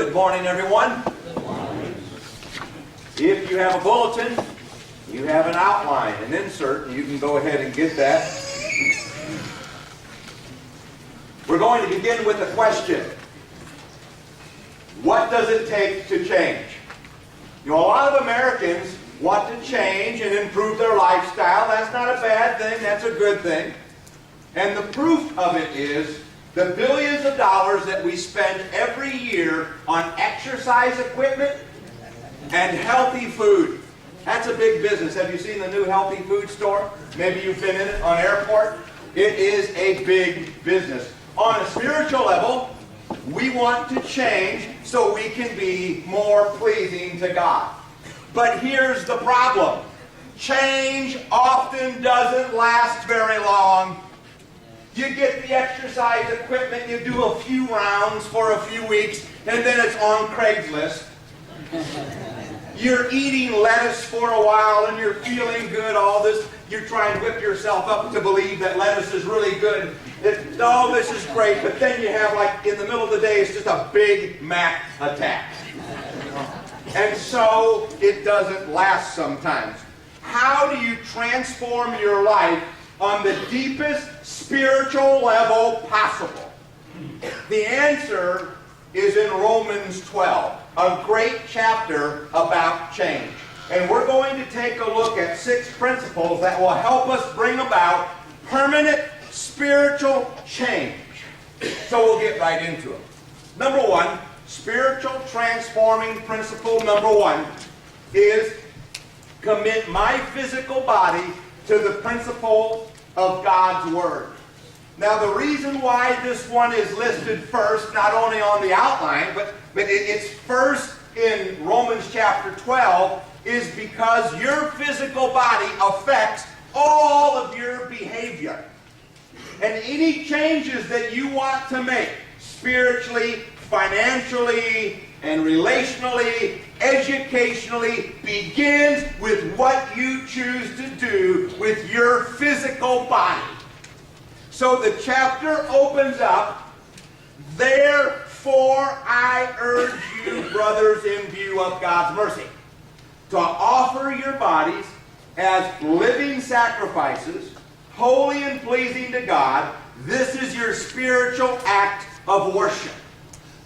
Good morning, everyone. Good morning. If you have a bulletin, you have an outline, an insert, and you can go ahead and get that. We're going to begin with a question. What does it take to change? You know, a lot of Americans want to change and improve their lifestyle. That's not a bad thing. That's a good thing. And the proof of it is the billions of dollars that we spend every year on exercise equipment and healthy food. That's a big business. Have you seen the new healthy food store? Maybe you've been in it on airport. It is a big business. On a spiritual level, we want to change so we can be more pleasing to God. But here's the problem. Change often doesn't last very long. You get the exercise equipment, you do a few rounds for a few weeks, and then it's on Craigslist. You're eating lettuce for a while and you're feeling good, all this. You're trying to whip yourself up to believe that lettuce is really good. All this is great, but then you have, like, in the middle of the day, it's just a Big Mac attack. And so it doesn't last sometimes. How do you transform your life on the deepest spiritual level possible? The answer is in Romans 12, a great chapter about change. And we're going to take a look at 6 principles that will help us bring about permanent spiritual change. So we'll get right into it. Number 1, spiritual transforming principle number 1 is commit my physical body to the principle of God's Word. Now, the reason why this one is listed first, not only on the outline, but it's first in Romans chapter 12, is because your physical body affects all of your behavior. And any changes that you want to make, spiritually, financially, and relationally, educationally, begins with what you choose to do with your physical body. So the chapter opens up, therefore I urge you, brothers, in view of God's mercy, to offer your bodies as living sacrifices, holy and pleasing to God. This is your spiritual act of worship.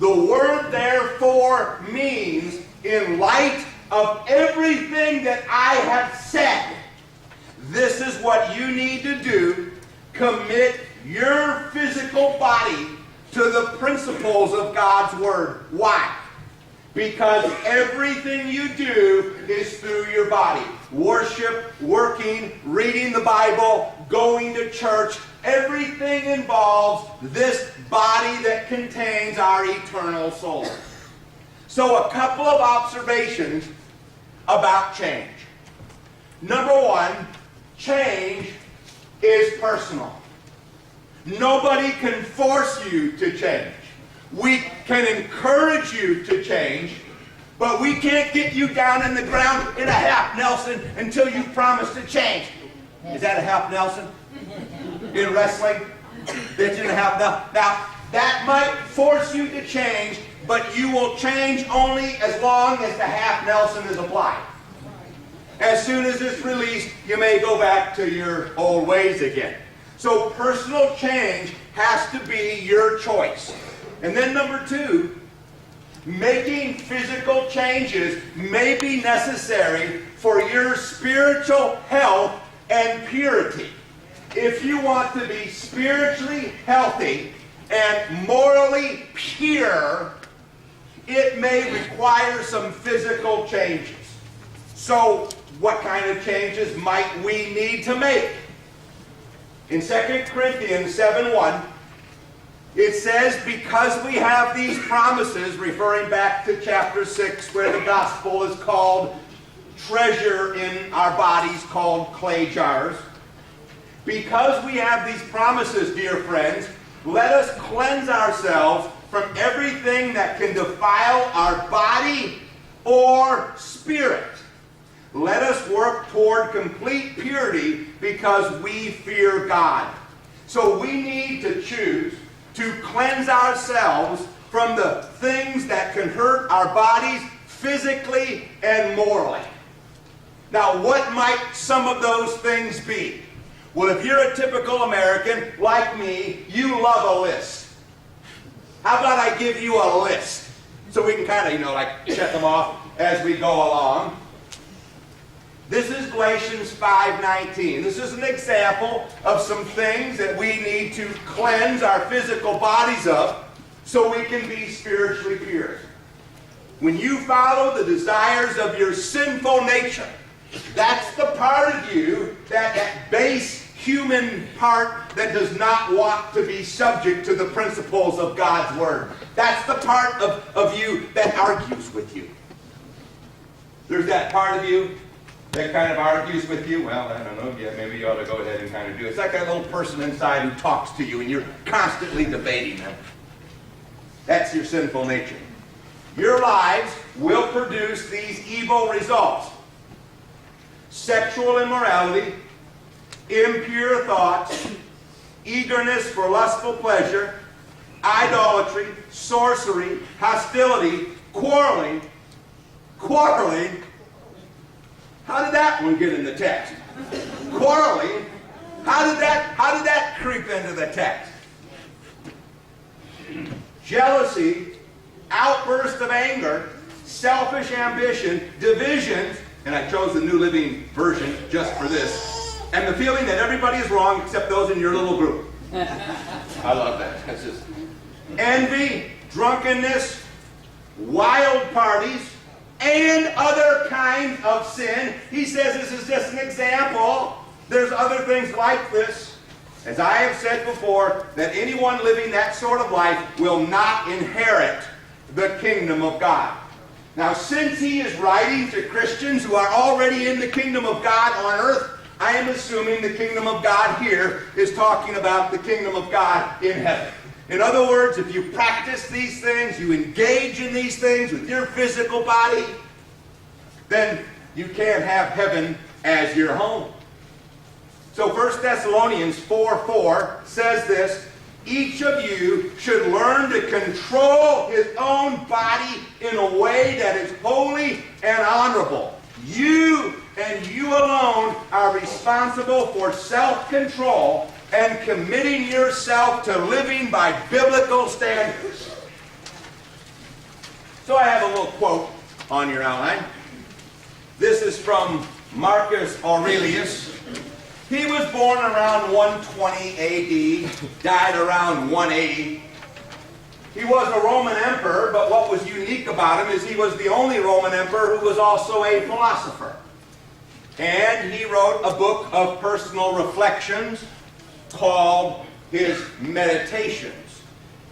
The word therefore means, in light of everything that I have said, this is what you need to do. Commit your physical body to the principles of God's Word. Why? Because everything you do is through your body. Worship, working, reading the Bible, going to church, everything involves this body that contains our eternal soul. So a couple of observations about change. Number 1, change is personal. Nobody can force you to change. We can encourage you to change, but we can't get you down in the ground in a half Nelson until you promise to change. Is that a half Nelson? In wrestling? That's in a half Nelson. Now, that might force you to change, but you will change only as long as the half Nelson is applied. As soon as it's released, you may go back to your old ways again. So personal change has to be your choice. And then number 2, making physical changes may be necessary for your spiritual health and purity. If you want to be spiritually healthy and morally pure, it may require some physical changes. So, what kind of changes might we need to make? In 2 Corinthians 7:1, it says, because we have these promises, referring back to chapter 6, where the gospel is called treasure in our bodies called clay jars. Because we have these promises, dear friends, let us cleanse ourselves from everything that can defile our body or spirit. Let us work toward complete purity because we fear God. So we need to choose to cleanse ourselves from the things that can hurt our bodies physically and morally. Now, what might some of those things be? Well, if you're a typical American like me, you love a list. How about I give you a list so we can kind of, like check them off as we go along. This is Galatians 5:19. This is an example of some things that we need to cleanse our physical bodies of so we can be spiritually pure. When you follow the desires of your sinful nature, that's the part of you, that base human part that does not want to be subject to the principles of God's Word. That's the part of you that argues with you. There's that part of you that kind of argues with you. Well, I don't know, yeah, maybe you ought to go ahead and kind of do it. It's like that little person inside who talks to you and you're constantly debating them. That's your sinful nature. Your lives will produce these evil results: sexual immorality, impure thoughts, eagerness for lustful pleasure, idolatry, sorcery, hostility, quarreling. How did that one get in the text? Quarreling. How did that creep into the text? Jealousy, outbursts of anger, selfish ambition, divisions, and I chose the New Living Version just for this, and the feeling that everybody is wrong except those in your little group. I love that. That's just envy, drunkenness, wild parties, and other kinds of sin. He says this is just an example. There's other things like this. As I have said before, that anyone living that sort of life will not inherit the kingdom of God. Now, since he is writing to Christians who are already in the kingdom of God on earth, I am assuming the kingdom of God here is talking about the kingdom of God in heaven. In other words, if you practice these things, you engage in these things with your physical body, then you can't have heaven as your home. So 1 Thessalonians 4:4 says this: each of you should learn to control his own body in a way that is holy and honorable. You and you alone are responsible for self-control and committing yourself to living by biblical standards. So I have a little quote on your outline. This is from Marcus Aurelius. He was born around 120 A.D., died around 180. He was a Roman emperor, but what was unique about him is he was the only Roman emperor who was also a philosopher. And he wrote a book of personal reflections called his Meditations.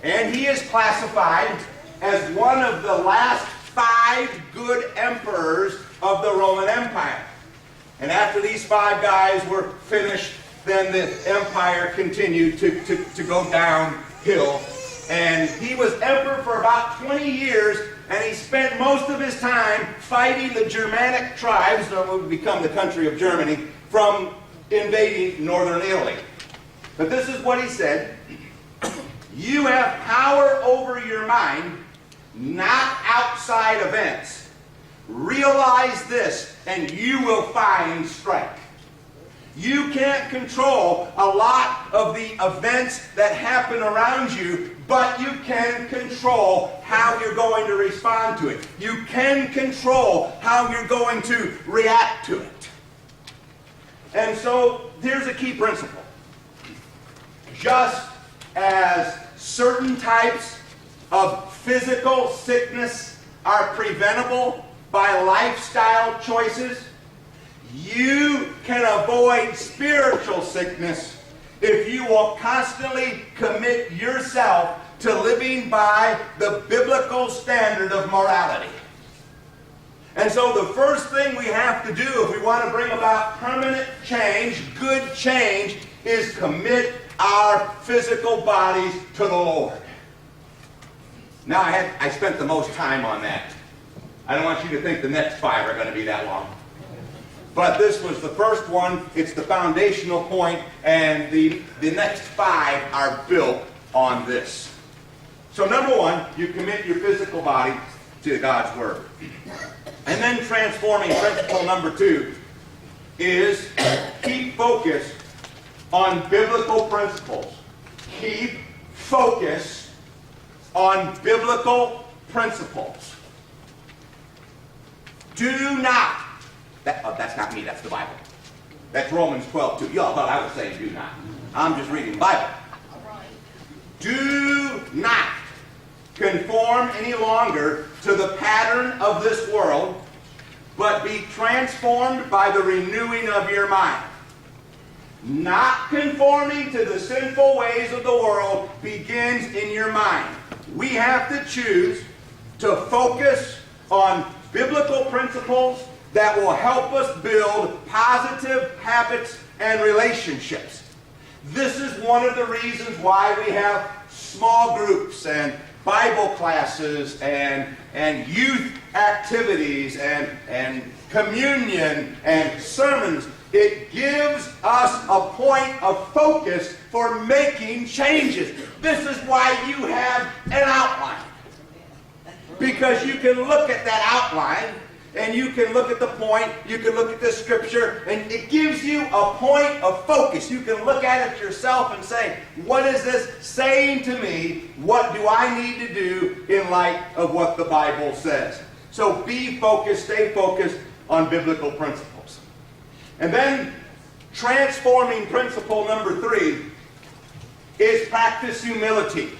And he is classified as one of the last 5 good emperors of the Roman Empire. And after these 5 guys were finished, then the empire continued to go downhill. And he was emperor for about 20 years, and he spent most of his time fighting the Germanic tribes, that would become the country of Germany, from invading northern Italy. But this is what he said: you have power over your mind, not outside events. Realize this, and you will find strength. You can't control a lot of the events that happen around you, but you can control how you're going to respond to it. You can control how you're going to react to it. And so, here's a key principle. Just as certain types of physical sickness are preventable by lifestyle choices, you can avoid spiritual sickness if you will constantly commit yourself to living by the biblical standard of morality. And so the first thing we have to do if we want to bring about permanent change, good change, is commit our physical bodies to the Lord. Now I spent the most time on that. I don't want you to think the next 5 are going to be that long. But this was the first one. It's the foundational point, and the next 5 are built on this. So number one, you commit your physical body to God's Word. And then transforming principle number two is keep focused on biblical principles. Keep focus on biblical principles. Do not. That's not me, that's the Bible. That's Romans 12:2. Y'all thought I was saying do not. I'm just reading the Bible. Do not conform any longer to the pattern of this world, but be transformed by the renewing of your mind. Not conforming to the sinful ways of the world begins in your mind. We have to choose to focus on biblical principles that will help us build positive habits and relationships. This is one of the reasons why we have small groups and Bible classes and youth activities and communion and sermons. It gives us a point of focus for making changes. This is why you have an outline. Because you can look at that outline and you can look at the point, you can look at the scripture, and it gives you a point of focus. You can look at it yourself and say, what is this saying to me? What do I need to do in light of what the Bible says? So be focused, stay focused on biblical principles. And then transforming principle number three is practice humility.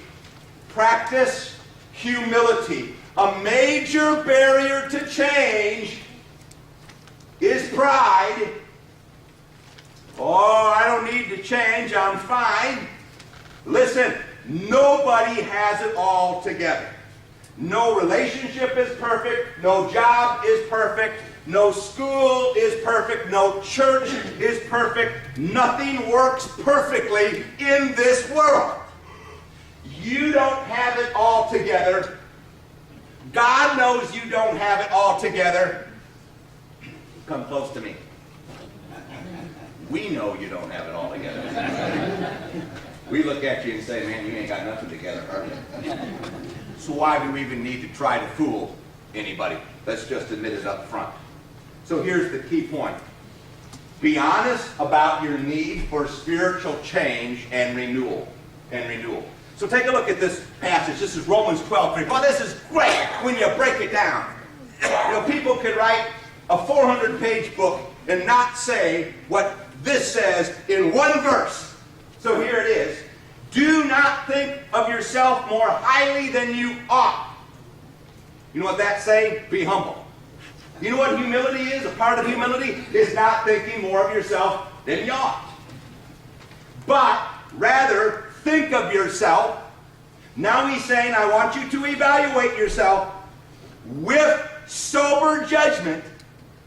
Practice humility. A major barrier to change is pride. Oh, I don't need to change, I'm fine. Listen, nobody has it all together. No relationship is perfect, no job is perfect, no school is perfect, no church is perfect. Nothing works perfectly in this world. You don't have it all together. God knows you don't have it all together. Come close to me. We know you don't have it all together. We look at you and say, man, you ain't got nothing together, are you? So why do we even need to try to fool anybody? Let's just admit it up front. So here's the key point. Be honest about your need for spiritual change and renewal. So take a look at this passage. This is Romans 12:3. Well, this is great when you break it down. You know, people could write a 400-page book and not say what this says in one verse. So here it is. Do not think of yourself more highly than you ought. You know what that say? Be humble. You know what humility is? A part of humility is not thinking more of yourself than you ought. But rather, think of yourself. Now he's saying, I want you to evaluate yourself with sober judgment.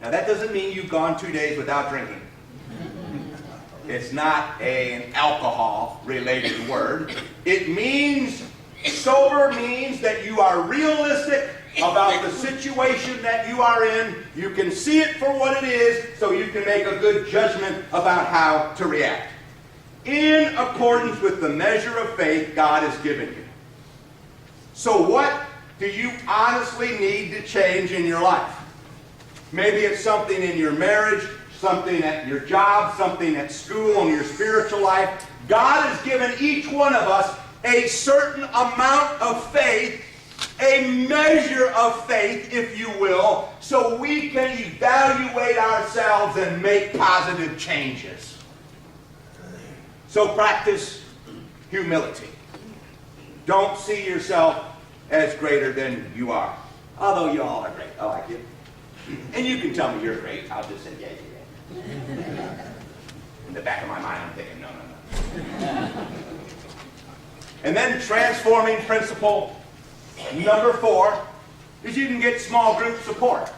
Now that doesn't mean you've gone 2 days without drinking. It's not an alcohol-related word. It means, sober means that you are realistic about the situation that you are in. You can see it for what it is, so you can make a good judgment about how to react. In accordance with the measure of faith God has given you. So what do you honestly need to change in your life? Maybe it's something in your marriage, something at your job, something at school, in your spiritual life. God has given each one of us a certain amount of faith, a measure of faith, if you will, so we can evaluate ourselves and make positive changes. So practice humility. Don't see yourself as greater than you are. Although you all are great. I like you. And you can tell me you're great. I'll just say, yeah, you're great. In the back of my mind, I'm thinking, no. And then transforming principle number 4 is you can get small group support.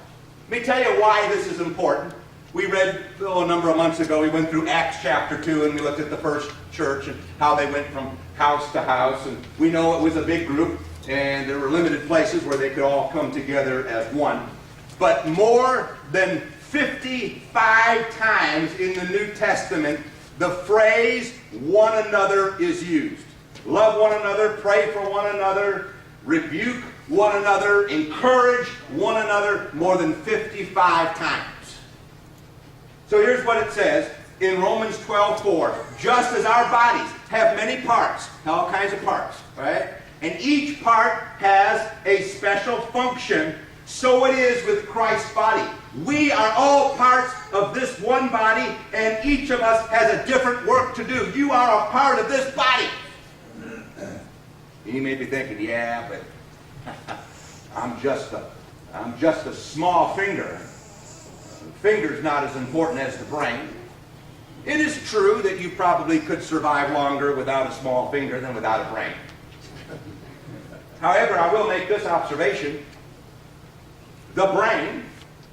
Let me tell you why this is important. We read a number of months ago, we went through Acts chapter 2 and we looked at the first church and how they went from house to house. And we know it was a big group and there were limited places where they could all come together as one. But more than 55 times in the New Testament, the phrase one another is used. love one another, pray for one another, rebuke one another, encourage one another more than 55 times. So here's what it says in Romans 12:4. Just as our bodies have many parts, all kinds of parts, right? And each part has a special function, so it is with Christ's body. We are all parts of this one body, and each of us has a different work to do. You are a part of this body. You may be thinking, yeah, but I'm just a small finger. The finger's not as important as the brain. It is true that you probably could survive longer without a small finger than without a brain. However, I will make this observation. The brain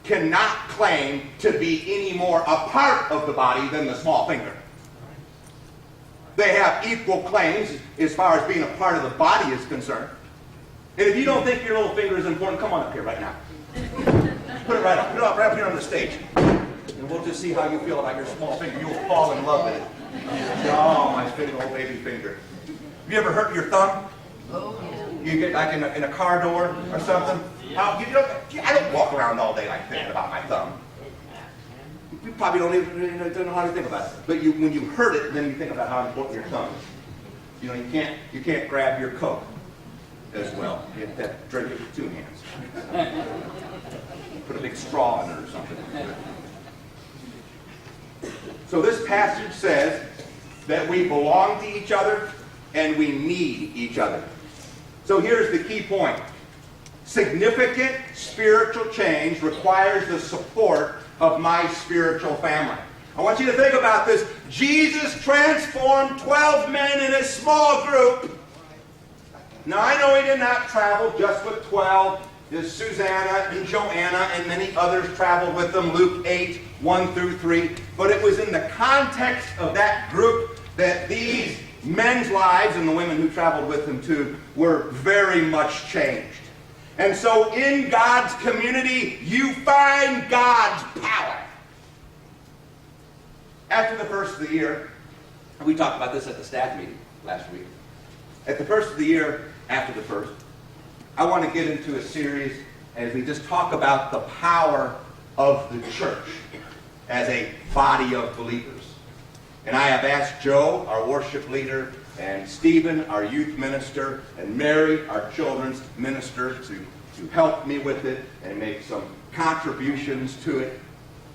cannot claim to be any more a part of the body than the small finger. They have equal claims as far as being a part of the body is concerned. And if you don't think your little finger is important, come on up here right now. Put it right up. Put it up right up here on the stage. And we'll just see how you feel about your small finger. You'll fall in love with it. Oh, my little baby finger. Have you ever hurt your thumb? Oh, yeah. You get like in a car door or something? I don't walk around all day like thinking about my thumb. You probably don't know how to think about it. But when you hurt it, then you think about how important your thumb is. You can't grab your Coke as well. You have to drink it with two hands. Put a big straw in it or something. So this passage says that we belong to each other and we need each other. So here's the key point. Significant spiritual change requires the support of my spiritual family. I want you to think about this. Jesus transformed 12 men in a small group. Now I know he did not travel just with 12. There's Susanna and Joanna and many others traveled with them, Luke 8, 1 through 3. But it was in the context of that group that these men's lives and the women who traveled with them too were very much changed. And so in God's community, you find God's power. After the first of the year, we talked about this at the staff meeting last week. At the first of the year, after the first, I want to get into a series as we just talk about the power of the church as a body of believers. And I have asked Joe, our worship leader, and Stephen, our youth minister, and Mary, our children's minister, to help me with it and make some contributions to it.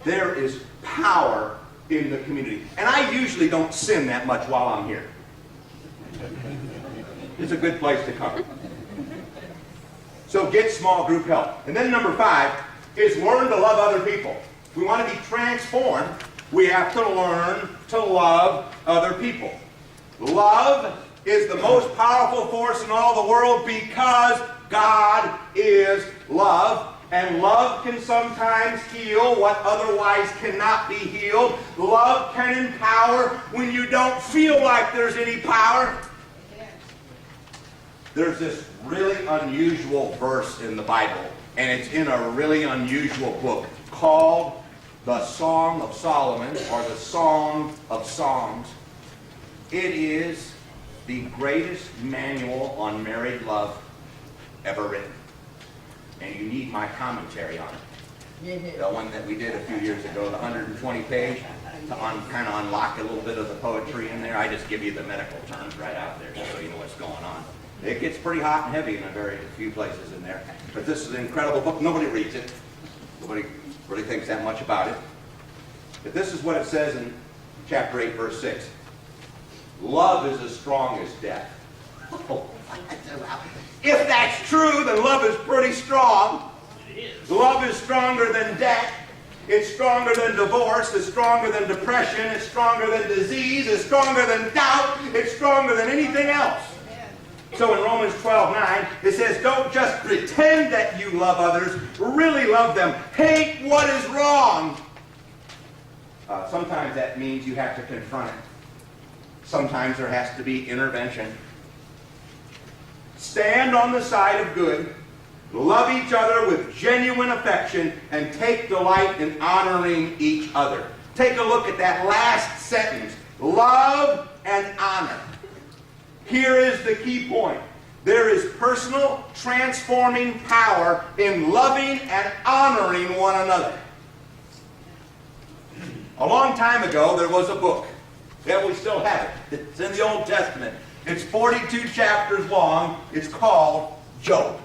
There is power in the community. And I usually don't sin that much while I'm here. It's a good place to come. So get small group help. And then number 5 is learn to love other people. If we want to be transformed, we have to learn to love other people. Love is the most powerful force in all the world because God is love. And love can sometimes heal what otherwise cannot be healed. Love can empower when you don't feel like there's any power. There's this really unusual verse in the Bible, and it's in a really unusual book called the Song of Solomon, or the Song of Songs. It is the greatest manual on married love ever written. And you need my commentary on it. The one that we did a few years ago, the 120-page, to kind of unlock a little bit of the poetry in there. I just give you the medical terms right out there just so you know what's going on. It gets pretty hot and heavy in a few places in there. But this is an incredible book. Nobody reads it. Nobody really thinks that much about it. But this is what it says in chapter 8, verse 6. Love is as strong as death. If that's true, then love is pretty strong. Love is stronger than death. It's stronger than divorce. It's stronger than depression. It's stronger than disease. It's stronger than doubt. It's stronger than anything else. So in Romans 12:9, it says, don't just pretend that you love others. Really love them. Hate what is wrong. Sometimes that means you have to confront it. Sometimes there has to be intervention. Stand on the side of good. Love each other with genuine affection and take delight in honoring each other. Take a look at that last sentence. Love and honor. Here is the key point. There is personal transforming power in loving and honoring one another. A long time ago, there was a book. Yeah, we still have it. It's in the Old Testament. It's 42 chapters long. It's called Job.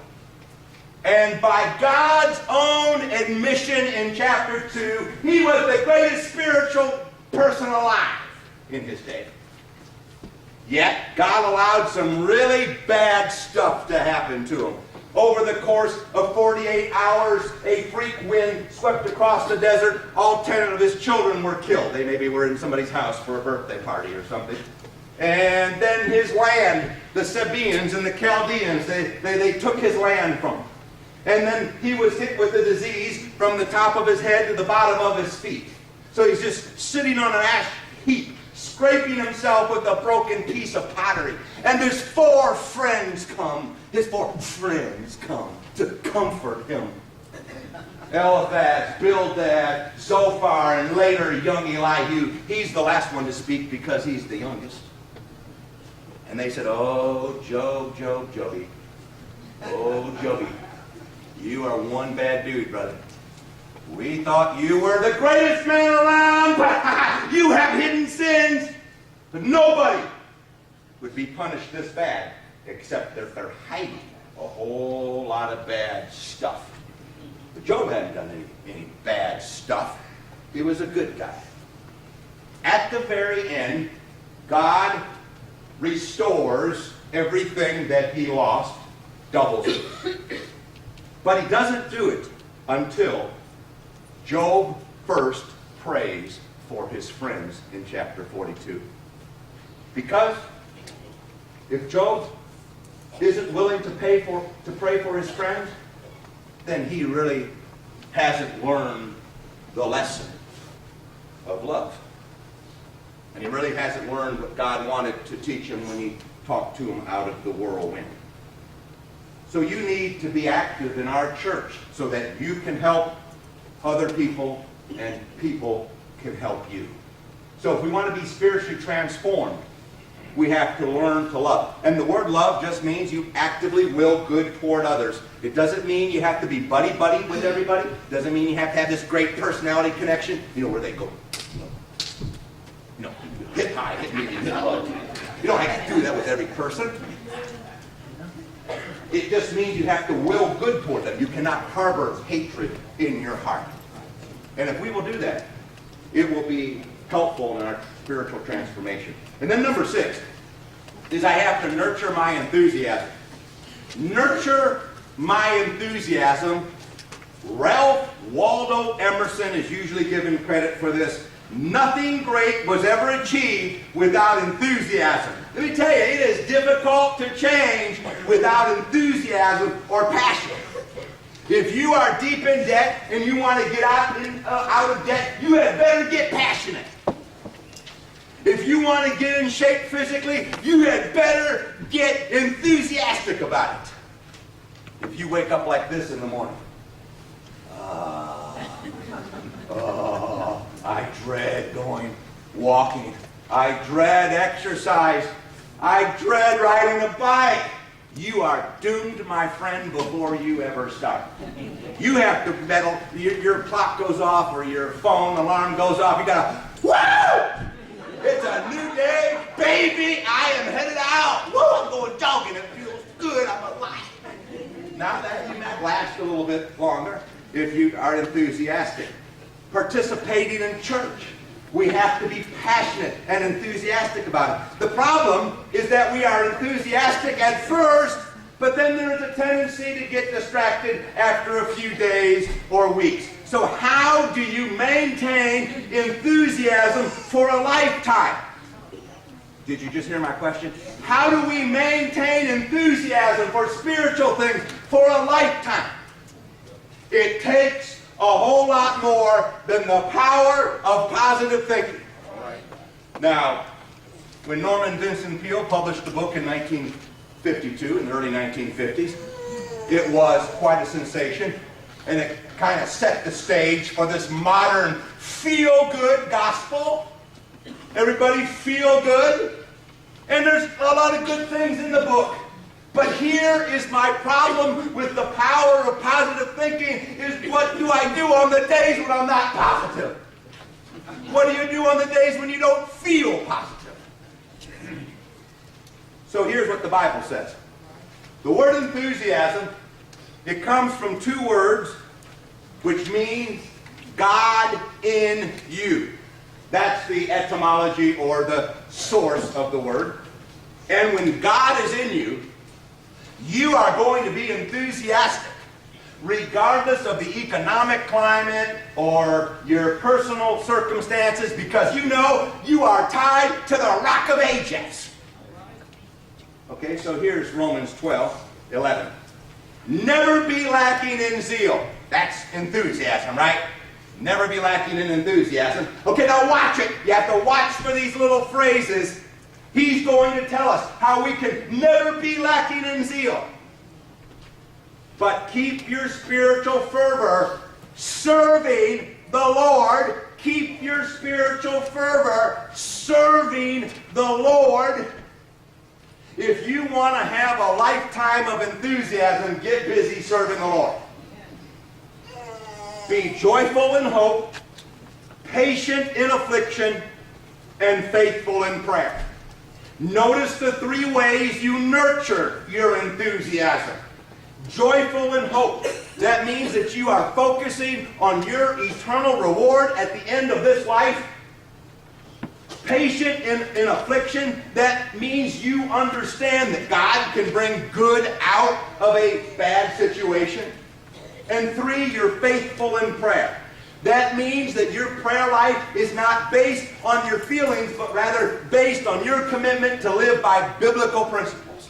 And by God's own admission in chapter 2, he was the greatest spiritual person alive in his day. Yet, God allowed some really bad stuff to happen to him. Over the course of 48 hours, a freak wind swept across the desert. All 10 of his children were killed. They maybe were in somebody's house for a birthday party or something. And then his land, the Sabaeans and the Chaldeans, they took his land from him. And then he was hit with a disease from the top of his head to the bottom of his feet. So he's just sitting on an ash heap, scraping himself with a broken piece of pottery. And his 4 friends come to comfort him. Eliphaz, Bildad, Zophar, and later young Elihu. He's the last one to speak because he's the youngest. And they said, "Oh, Joby. Oh, Joby. You are one bad dude, brother. We thought you were the greatest man around, but you have hidden sins. But nobody would be punished this bad, except that they're hiding a whole lot of bad stuff." But Job hadn't done any bad stuff. He was a good guy. At the very end, God restores everything that he lost, doubles it. But he doesn't do it until Job first prays for his friends in chapter 42. Because if Job isn't willing to pray for his friends, then he really hasn't learned the lesson of love. And he really hasn't learned what God wanted to teach him when he talked to him out of the whirlwind. So you need to be active in our church so that you can help other people and people can help you. So if we want to be spiritually transformed, we have to learn to love. And the word love just means you actively will good toward others. It doesn't mean you have to be buddy-buddy with everybody. It doesn't mean you have to have this great personality connection. You know where they go. Hit high, hit medium, hit low. You don't have to do that with every person. It just means you have to will good toward them. You cannot harbor hatred in your heart. And if we will do that, it will be helpful in our spiritual transformation. And then number 6 is I have to nurture my enthusiasm. Nurture my enthusiasm. Ralph Waldo Emerson is usually given credit for this. Nothing great was ever achieved without enthusiasm. Let me tell you, it is difficult to change without enthusiasm or passion. If you are deep in debt and you want to get out of debt, you had better get passionate. If you want to get in shape physically, you had better get enthusiastic about it. If you wake up like this in the morning, I dread walking. I dread exercise. I dread riding a bike. You are doomed, my friend, before you ever start. You have to meddle. Your clock goes off or your phone alarm goes off. You gotta, woo! It's a new day, baby. I am headed out. Woo! I'm going jogging. It feels good. I'm alive. Now that you might last a little bit longer if you are enthusiastic. Participating in church. We have to be passionate and enthusiastic about it. The problem is that we are enthusiastic at first, but then there is a tendency to get distracted after a few days or weeks. So how do you maintain enthusiasm for a lifetime? Did you just hear my question? How do we maintain enthusiasm for spiritual things for a lifetime? It takes a whole lot more than the power of positive thinking. Now, when Norman Vincent Peale published the book in 1952, in the early 1950s, it was quite a sensation, and it kind of set the stage for this modern feel-good gospel. Everybody feel good? And there's a lot of good things in the book. But here is my problem with the power of positive thinking is what do I do on the days when I'm not positive? What do you do on the days when you don't feel positive? So here's what the Bible says. The word enthusiasm, it comes from two words, which means God in you. That's the etymology or the source of the word. And when God is in you, you are going to be enthusiastic, regardless of the economic climate or your personal circumstances, because you know you are tied to the Rock of Ages. Okay, so here's Romans 12:11. Never be lacking in zeal. That's enthusiasm, right? Never be lacking in enthusiasm. Okay, now watch it. You have to watch for these little phrases. He's going to tell us how we can never be lacking in zeal. But keep your spiritual fervor serving the Lord. Keep your spiritual fervor serving the Lord. If you want to have a lifetime of enthusiasm, get busy serving the Lord. Be joyful in hope, patient in affliction, and faithful in prayer. Notice the three ways you nurture your enthusiasm. Joyful in hope. That means that you are focusing on your eternal reward at the end of this life. Patient in affliction. That means you understand that God can bring good out of a bad situation. And three, you're faithful in prayer. That means that your prayer life is not based on your feelings, but rather based on your commitment to live by biblical principles.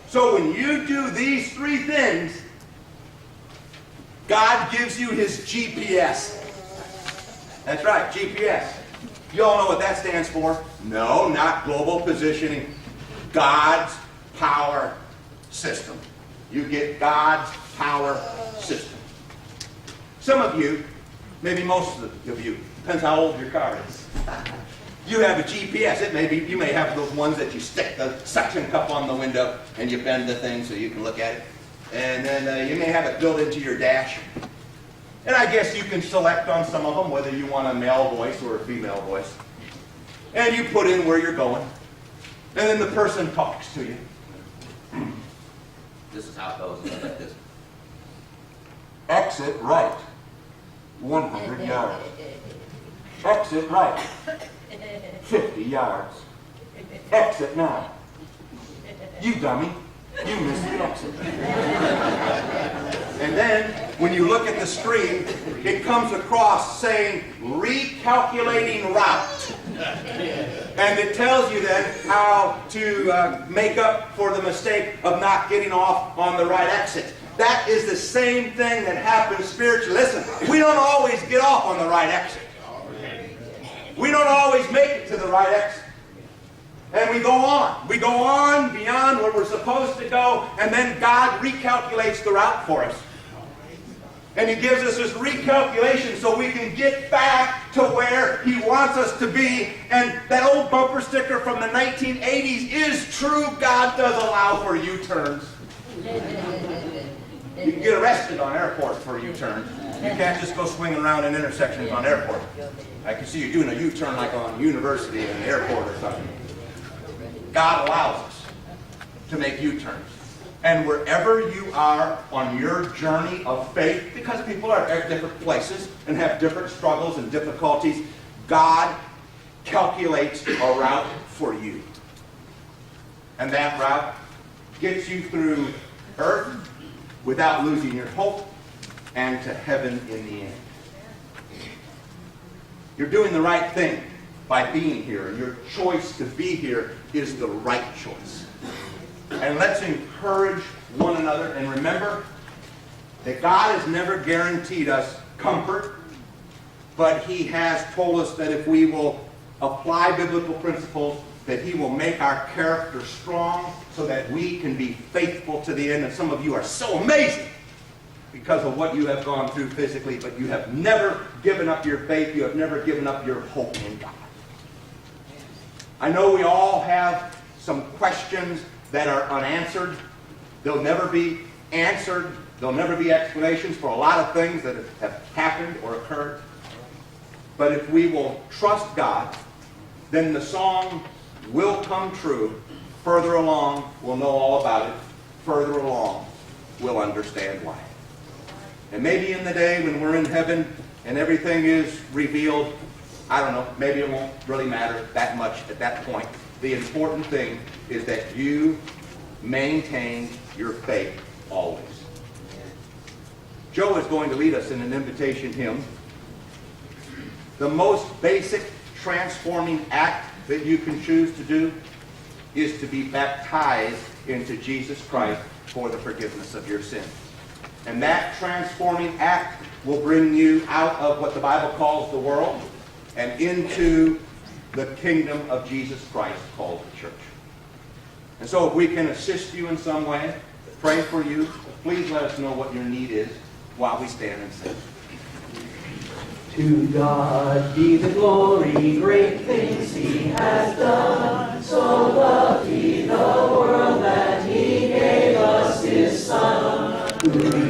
So when you do these three things, God gives you His GPS. That's right, GPS. You all know what that stands for? No, not global positioning. God's power system. You get God's power system. Some of you, maybe most of you, depends how old your car is. You have a GPS. You may have those ones that you stick the suction cup on the window and you bend the thing so you can look at it. And then you may have it built into your dash. And I guess you can select on some of them whether you want a male voice or a female voice. And you put in where you're going. And then the person talks to you. This is how it goes. Like this. Exit right. 100 yards. Exit right. 50 yards. Exit now. You dummy. You missed the exit. And then, when you look at the screen, it comes across saying, recalculating route. And it tells you then how to make up for the mistake of not getting off on the right exit. That is the same thing that happens spiritually. Listen, we don't always get off on the right exit. We don't always make it to the right exit. And we go on. We go on beyond where we're supposed to go, and then God recalculates the route for us. And He gives us this recalculation so we can get back to where He wants us to be. And that old bumper sticker from the 1980s is true. God does allow for U-turns. You can get arrested on airports for a U-turn. You can't just go swinging around in intersections on airport. I can see you doing a U-turn like on University in an airport or something. God allows us to make U-turns. And wherever you are on your journey of faith, because people are at different places and have different struggles and difficulties, God calculates a route for you. And that route gets you through earth without losing your hope and to heaven in the end. You're doing the right thing by being here, and your choice to be here is the right choice. And let's encourage one another, and remember that God has never guaranteed us comfort, but He has told us that if we will apply biblical principles, that He will make our character strong so that we can be faithful to the end. And some of you are so amazing because of what you have gone through physically, but you have never given up your faith. You have never given up your hope in God. I know we all have some questions that are unanswered. They'll never be answered. There'll never be explanations for a lot of things that have happened or occurred. But if we will trust God, then the song will come true. Further along, we'll know all about it. Further along, we'll understand why. And maybe in the day when we're in heaven and everything is revealed, I don't know, maybe it won't really matter that much at that point. The important thing is that you maintain your faith always. Joe is going to lead us in an invitation hymn. The most basic transforming act that you can choose to do is to be baptized into Jesus Christ for the forgiveness of your sins. And that transforming act will bring you out of what the Bible calls the world and into the kingdom of Jesus Christ called the church. And so if we can assist you in some way, pray for you, please let us know what your need is while we stand and sing. To God be the glory, great things He has done. So loved He the world that He gave us His Son, who